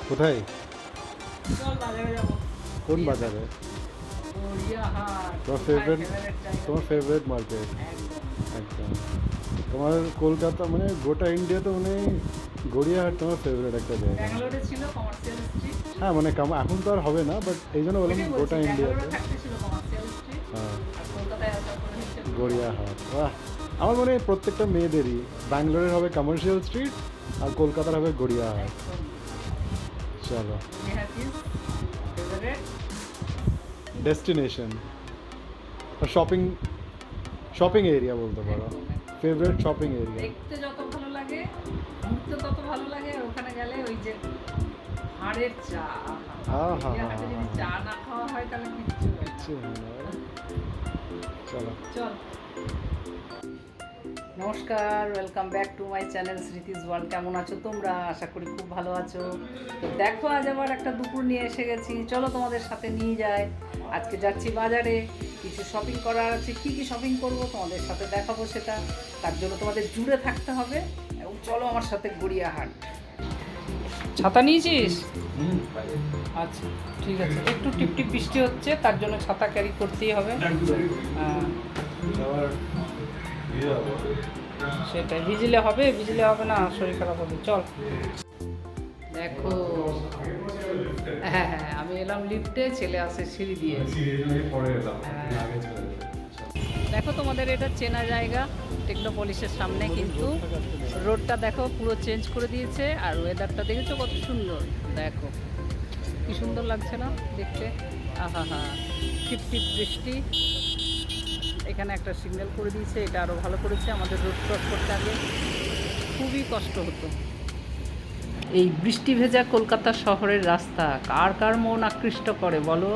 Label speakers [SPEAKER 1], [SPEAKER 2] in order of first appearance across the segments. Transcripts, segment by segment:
[SPEAKER 1] কোথায়?
[SPEAKER 2] চল বাজারে যাবো।
[SPEAKER 1] কোন বাজারে?
[SPEAKER 2] গড়িয়াহাট।
[SPEAKER 1] তোমার
[SPEAKER 2] কোথায়
[SPEAKER 1] ফেভারিট
[SPEAKER 2] favorite জায়গা?
[SPEAKER 1] তোমার ফেভারিট মার্কেট?
[SPEAKER 2] একদম।
[SPEAKER 1] একদম। তোমার কলকাতা মানে গোটা ইন্ডিয়াতে মানে গড়িয়াহাট তোমার ফেভারিট একটা জায়গা।
[SPEAKER 2] ব্যাঙ্গালোরে ছিল কমার্শিয়াল স্ট্রিট।
[SPEAKER 1] হ্যাঁ মানে এখন তো আর হবে না, বাট এই জন্য বললাম
[SPEAKER 2] ওইটাই
[SPEAKER 1] গোটা
[SPEAKER 2] বলছি,
[SPEAKER 1] ইন্ডিয়াতে।
[SPEAKER 2] ব্যাঙ্গালোরে থাকতে ছিল কমার্শিয়াল স্ট্রিট।
[SPEAKER 1] হ্যাঁ,
[SPEAKER 2] আর কলকাতায় আসার পরে হচ্ছে
[SPEAKER 1] গড়িয়াহাট। বাহ, আমার মনে হয় প্রত্যেকটা মেয়েদেরই ব্যাঙ্গালোরের হবে কমার্শিয়াল স্ট্রিট আর কলকাতার হবে গড়িয়াহাট।
[SPEAKER 2] একদম।
[SPEAKER 1] চলো,
[SPEAKER 2] Gariahat is favorite।
[SPEAKER 1] Destination shopping shopping area বলতে পারো,
[SPEAKER 2] একদম, একদম।
[SPEAKER 1] Favourite shopping area.
[SPEAKER 2] দেখতে যত ভালো লাগে, ঘুরতে তত ভালো লাগে। আর ওখানে গেলে ওই যে হাড়ের চা,
[SPEAKER 1] আহা,
[SPEAKER 2] গড়িয়াহাটে যদি চা না খাওয়া হয় তাহলে কিচ্ছু হয় না।
[SPEAKER 1] কিচ্ছু হয় না। চলো,
[SPEAKER 2] চল। নমস্কার, welcome back to my channel Smriti's world. কেমন আছো তোমরা? আশা করি খুব ভালো আছো। তো দেখো, আজ আবার একটা দুপুর নিয়ে এসে গেছি। চলো তোমাদের সাথে নিয়ে যাই। আজকে যাচ্ছি বাজারে, কিছু শপিং করার আছে। কি কি শপিং করব তোমাদের সাথে দেখাবো সেটা। তার জন্য তোমাদের জুড়ে থাকতে হবে এবং চলো আমার সাথে গড়িয়াহাট। ছাতা নিয়েছিস? আচ্ছা, ঠিক আছে। একটু টিপ টিপ বৃষ্টি হচ্ছে, তার জন্য ছাতা ক্যারি করতেই হবে। সেটাই, ভিজলে হবে না, শরীর খারাপ হবে। চল। দেখো, হ্যাঁ হ্যাঁ, আমি এলাম লিফটে, ছেলে আসে সিঁড়ি দিয়ে। দেখো, তোমাদের এটা চেনা জায়গা, টেকনোপলিসের সামনে, কিন্তু রোডটা দেখো পুরো চেঞ্জ করে দিয়েছে। আর ওয়েদারটা দেখেছো কত সুন্দর, দেখো কি সুন্দর লাগছে না দেখতে? আহা হা, টিপ টিপ বৃষ্টি। এখানে একটা সিগন্যাল করে দিয়েছে, এটা আরও ভালো করেছে। আমাদের রোড ক্রস করতে আগে খুবই কষ্ট হতো। এই বৃষ্টি ভেজা কলকাতা শহরের রাস্তা কার কার মন আকৃষ্ট করে বলো?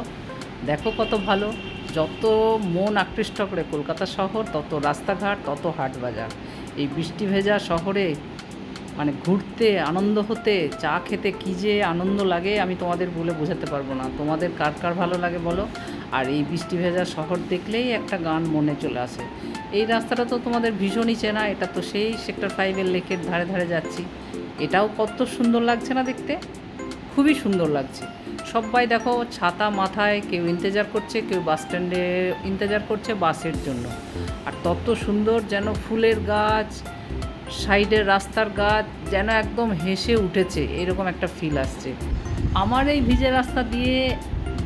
[SPEAKER 2] দেখো কত ভালো। যত মন আকৃষ্ট করে কলকাতা শহর, তত রাস্তাঘাট, তত হাট বাজার। এই বৃষ্টি ভেজা শহরে মানে ঘুরতে, আনন্দ হতে, চা খেতে কী যে আনন্দ লাগে আমি তোমাদের বলে বোঝাতে পারবো না। তোমাদের কার কার ভালো লাগে বলো? আর এই বৃষ্টি ভেজা শহর দেখলেই একটা গান মনে চলে আসে। এই রাস্তাটা তো তোমাদের ভীষণই চেনা, এটা তো সেই সেক্টর 5-এর লেকের ধারে ধারে যাচ্ছি। এটাও কত সুন্দর লাগছে না দেখতে? খুবই সুন্দর লাগছে। সবাই দেখো ছাতা মাথায়, কেউ ইন্তেজার করছে, কেউ বাস স্ট্যান্ডে ইন্তেজার করছে বাসের জন্য। আর তত সুন্দর, যেন ফুলের গাছ, সাইডের রাস্তার গাছ যেন একদম হেসে উঠেছে, এরকম একটা ফিল আসছে। আমার এই ভিজে রাস্তা দিয়ে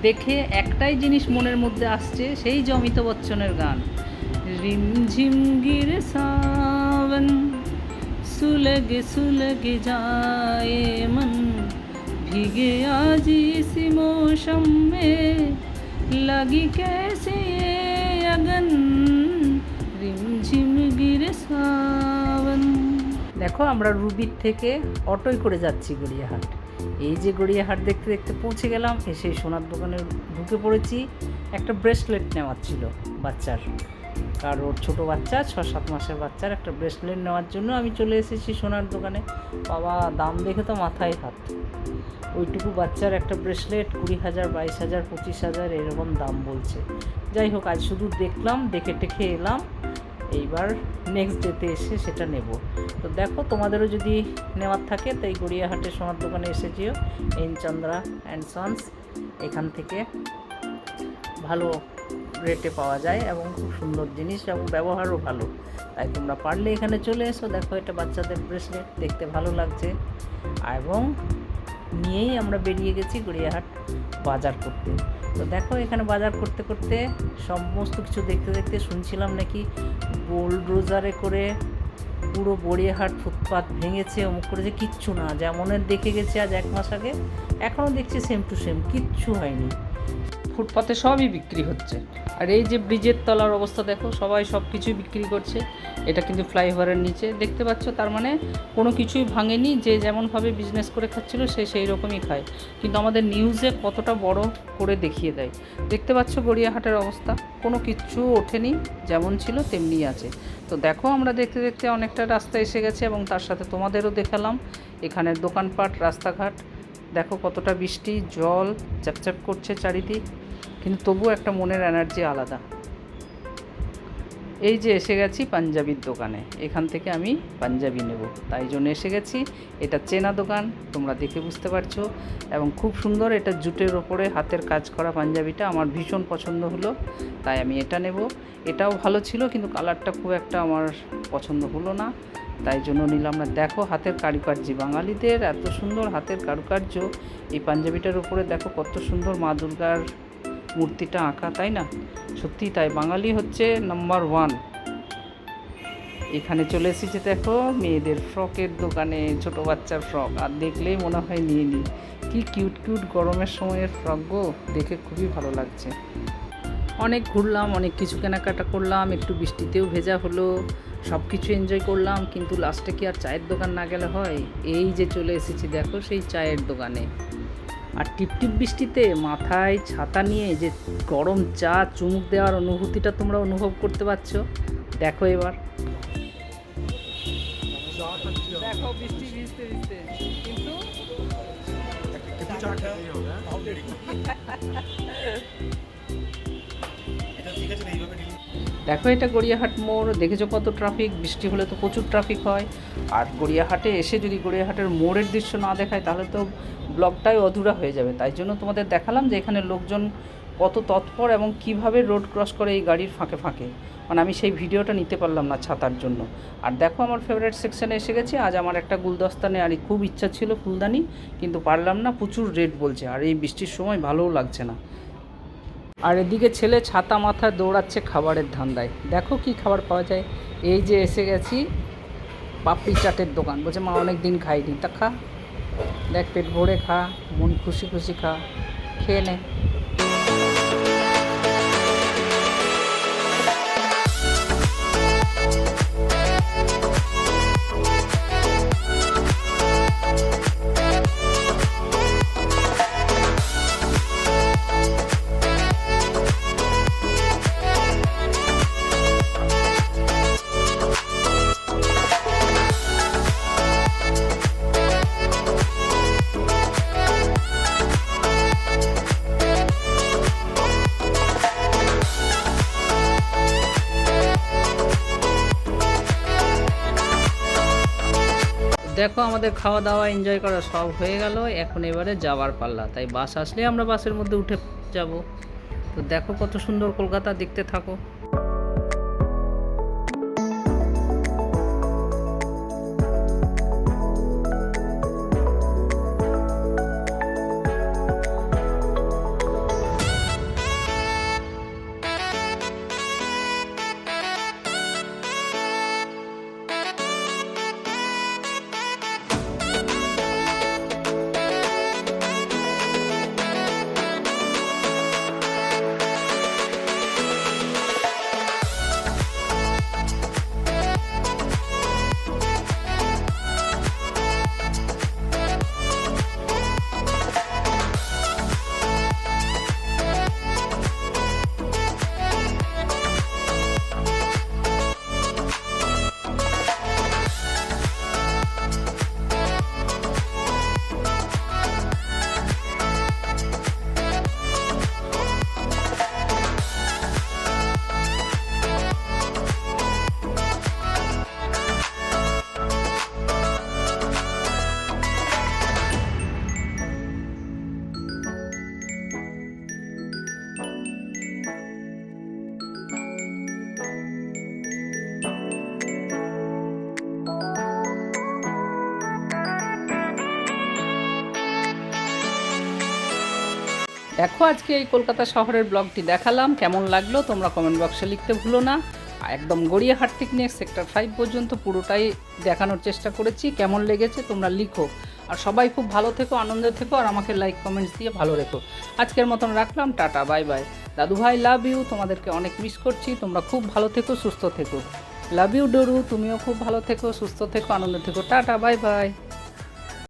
[SPEAKER 2] দেখে একটাই জিনিস মনের মধ্যে আসছে, সেই যে অমিতাভ বচ্চনের গান, রিমঝিম গিরে সাবন, सुलग सुलग जाए मन, भीगे आज इस मौसम में, लगी कैसे ये अगन, रिमझिम गिरे सावन। দেখো, আমরা রুবির থেকে অটোয় করে যাচ্ছি গড়িয়াহাট। এই যে গড়িয়াহাট দেখতে দেখতে পৌঁছে গেলাম, এসে সোনার দোকানে ঢুকে পড়েছি। একটা ব্রেসলেট নেওয়ার ছিল বাচ্চার, কারোর ছোটো বাচ্চা, 6-7 মাসের বাচ্চার একটা ব্রেসলেট নেওয়ার জন্য আমি চলে এসেছি সোনার দোকানে। বাবা, দাম দেখে তো মাথায় হাত। ওইটুকু বাচ্চার একটা ব্রেসলেট 20,000, 22,000, 25,000 এরকম দাম বলছে। যাই হোক, আজ শুধু দেখলাম, দেখে টেখে এলাম। এইবার নেক্সট ডেতে এসে সেটা নেব। তো দেখো, তোমাদেরও যদি নেওয়ার থাকে তো এই গড়িয়াহাটে সোনার দোকানে এসেছিও, এন চন্দ্রা অ্যান্ড সন্স। এখান থেকে ভালো রেটে পাওয়া যায় এবং খুব সুন্দর জিনিস এবং ব্যবহারও ভালো। তাই তোমরা পারলে এখানে চলে এসো। দেখো, এটা বাচ্চাদের ব্রেসলেট, দেখতে ভালো লাগছে। এবং নিয়েই আমরা বেরিয়ে গেছি গড়িয়াহাট বাজার করতে। তো দেখো, এখানে বাজার করতে করতে সমস্ত কিছু দেখতে দেখতে শুনছিলাম নাকি বোলডোজারে করে পুরো গড়িয়াহাট ফুটপাত ভেঙেছে, অমুক করেছে। কিচ্ছু না, যেমনের দেখে গেছে আজ 1 মাস আগে, এখনও দেখছি সেম টু সেম, কিচ্ছু হয়নি। ফুটপাতে সবই বিক্রি হচ্ছে। আর এই যে ব্রিজের তলার অবস্থা দেখো, সবাই সব কিছুই বিক্রি করছে। এটা কিন্তু ফ্লাইওভারের নিচে, দেখতে পাচ্ছ। তার মানে কোনো কিছুই ভাঙেনি, যে যেমনভাবে বিজনেস করে খাচ্ছিল সে সেই রকমই খায়। কিন্তু আমাদের নিউজে কতটা বড় করে দেখিয়ে দেয়। দেখতে পাচ্ছ গড়িয়াহাটের অবস্থা, কোনো কিচ্ছু ওঠেনি, যেমন ছিল তেমনিই আছে। তো দেখো, আমরা দেখতে দেখতে অনেকটা রাস্তা এসে গেছে এবং তার সাথে তোমাদেরও দেখালাম এখানের দোকানপাট, রাস্তাঘাট। দেখো কতটা বৃষ্টি, জল চ্যাপচ্যাপ করছে চারিদিক, কিন্তু তবুও একটা মনের এনার্জি আলাদা। এই যে এসে গেছি পাঞ্জাবির দোকানে, এখান থেকে আমি পাঞ্জাবি নেব, তাই জন্য এসে গেছি। এটা চেনা দোকান, তোমরা দেখে বুঝতে পারছো, এবং খুব সুন্দর। এটা জুটের ওপরে হাতের কাজ করা পাঞ্জাবিটা আমার ভীষণ পছন্দ হলো, তাই আমি এটা নেব। এটাও ভালো ছিল, কিন্তু কালারটা খুব একটা আমার পছন্দ হলো না, তাই জন্য নিলাম না। দেখো হাতের কারুকার্য, বাঙালিদের এত সুন্দর হাতের কারুকার্য। এই পাঞ্জাবিটার উপরে দেখো কত সুন্দর মা দুর্গার মূর্তিটা আঁকা, তাই না? সত্যি তাই, বাঙালি হচ্ছে নাম্বার 1। এখানে চলে এসেছে দেখো মেয়েদের ফ্রকের দোকানে, ছোট বাচ্চার ফ্রক, আর দেখলেই মনে হয় নিয়ে নিই। কি কিউট কিউট গরমের সময়ের ফ্রক গো, দেখে খুবই ভালো লাগছে। অনেক ঘুরলাম, অনেক কিছু কেনাকাটা করলাম, একটু বৃষ্টিতেও ভেজা হলো, সব কিছু এনজয় করলাম, কিন্তু লাস্টে কি আর চায়ের দোকান না গেলে হয়? এই যে চলে এসেছি দেখো সেই চায়ের দোকানে, আর টিপটিপ বৃষ্টিতে মাথায় ছাতা নিয়ে যে গরম চা চুমুক দেওয়ার অনুভূতিটা তোমরা অনুভব করতে পারছো। দেখো এবার, দেখো বৃষ্টি ভিজতে ভিজতে, কিন্তু দেখো এটা গড়িয়াহাট মোড়, দেখেছো কত ট্রাফিক। বৃষ্টি হলে তো প্রচুর ট্রাফিক হয়, আর গড়িয়াহাটে এসে যদি গড়িয়াহাটের মোড়ের দৃশ্য না দেখায় তাহলে তো ব্লগটাই অধুরা হয়ে যাবে। তাই জন্য তোমাদের দেখালাম যে এখানে লোকজন কত তৎপর এবং কিভাবে রোড ক্রস করে এই গাড়ির ফাঁকে ফাঁকে, মানে আমি সেই ভিডিওটা নিতে পারলাম না ছাতার জন্য। আর দেখো আমার ফেভারিট সেকশানে এসে গেছি। আজ আমার একটা গুলদস্তা নেওয়ার খুব ইচ্ছা ছিল, ফুলদানি, কিন্তু পারলাম না, প্রচুর রেট বলছে, আর এই বৃষ্টির সময় ভালোও লাগছে না। আর এদিকে ছেলে ছাতা মাথায় দৌড়াচ্ছে খাবারের ধান্দায়। দেখো কি খাবার পাওয়া যায়। এই যে এসে গেছি পাপড়ি চাটের দোকান, বলছে মা অনেক দিন খাইনি, তা খা, দেখ পেট ভরে খা, মন খুশি খুশি খা, খেয়ে নে। দেখো আমাদের খাওয়া দাওয়া এনজয় করা সব হয়ে গেল, এখন এবারে যাওয়ার পাল্লা। তাই বাস আসলে আমরা বাসের মধ্যে উঠে যাব। তো দেখো কত সুন্দর কলকাতা, দেখতে থাকো। দেখো আজকে এই কলকাতা শহরের ব্লগটি দেখালাম, কেমন লাগলো তোমরা কমেন্ট বক্সে লিখতে ভুলো না। একদম গড়িয়াহাট থেকে নিয়ে সেক্টর 5 পর্যন্ত পুরোটাই দেখানোর চেষ্টা করেছি, কেমন লেগেছে তোমরা লিখো। আর সবাই খুব ভালো থেকো, আনন্দে থেকো, আর আমাকে লাইক কমেন্টস দিয়ে ভালো রেখো। আজকের মতন রাখলাম, টাটা, বাই বাই। দাদু ভাই লাভ ইউ, তোমাদেরকে অনেক মিস করছি। তোমরা খুব ভালো থেকো, সুস্থ থেকো। লাভ ইউ ডোরু, তুমিও খুব ভালো থেকো, সুস্থ থেকো, আনন্দে থেকো। Tata, bye bye.